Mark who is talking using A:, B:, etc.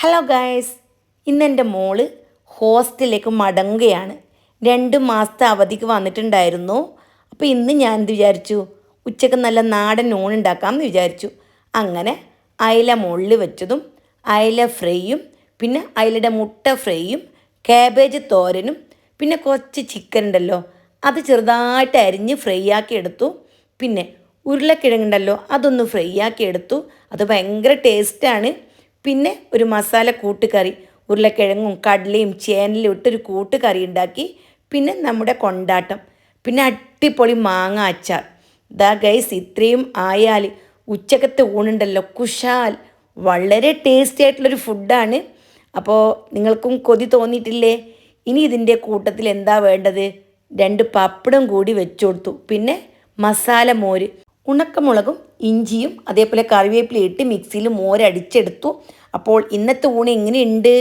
A: Hello guys, ഇന്നെൻ്റെ മോള് ഹോസ്റ്റലിലേക്ക് മടങ്ങുകയാണ്. 2 മാസത്തെ അവധിക്ക് വന്നിട്ടുണ്ടായിരുന്നു. അപ്പോൾ ഇന്ന് ഞാൻ എന്ത് വിചാരിച്ചു, ഉച്ചക്ക് നല്ല നാടൻ ഊണുണ്ടാക്കാമെന്ന് വിചാരിച്ചു. അങ്ങനെ അയില മുള്ളി വെച്ചതും അയില ഫ്രൈയും പിന്നെ അയിലയുടെ മുട്ട ഫ്രൈയും കാബേജ് തോരനും പിന്നെ കുറച്ച് ചിക്കൻ ഉണ്ടല്ലോ അത് ചെറുതായിട്ട് അരിഞ്ഞ് ഫ്രൈ ആക്കി എടുത്തു. പിന്നെ ഉരുളക്കിഴങ്ങുണ്ടല്ലോ അതൊന്ന് ഫ്രൈ ആക്കി എടുത്തു. അത് ഭയങ്കര ടേസ്റ്റാണ്. പിന്നെ ഒരു മസാല കൂട്ടുകറി, ഉരുളക്കിഴങ്ങും കടലയും ചേനലും ഇട്ടൊരു കൂട്ടുകറി ഉണ്ടാക്കി. പിന്നെ നമ്മുടെ കൊണ്ടാട്ടം, പിന്നെ അടിപൊളി മാങ്ങ അച്ചാർ. ദാ ഗൈസ്, ഇത്രയും ആയാൽ ഉച്ചക്കത്തെ ഊണുണ്ടല്ലോ കുശാൽ. വളരെ ടേസ്റ്റി ആയിട്ടുള്ളൊരു ഫുഡാണ്. അപ്പോൾ നിങ്ങൾക്കും കൊതി തോന്നിയിട്ടില്ലേ? ഇനി ഇതിൻ്റെ കൂട്ടത്തിൽ എന്താ വേണ്ടത്? 2 പപ്പടം കൂടി വെച്ചു കൊടുത്തു. പിന്നെ മസാല മോര്, ഉണക്കമുളകും ഇഞ്ചിയും അതേപോലെ കറിവേപ്പില ഇട്ട് മിക്സിയിൽ മോരടിച്ചെടുത്തു. അപ്പോൾ ഇന്നത്തെ ഊണ് എങ്ങനെയുണ്ട്?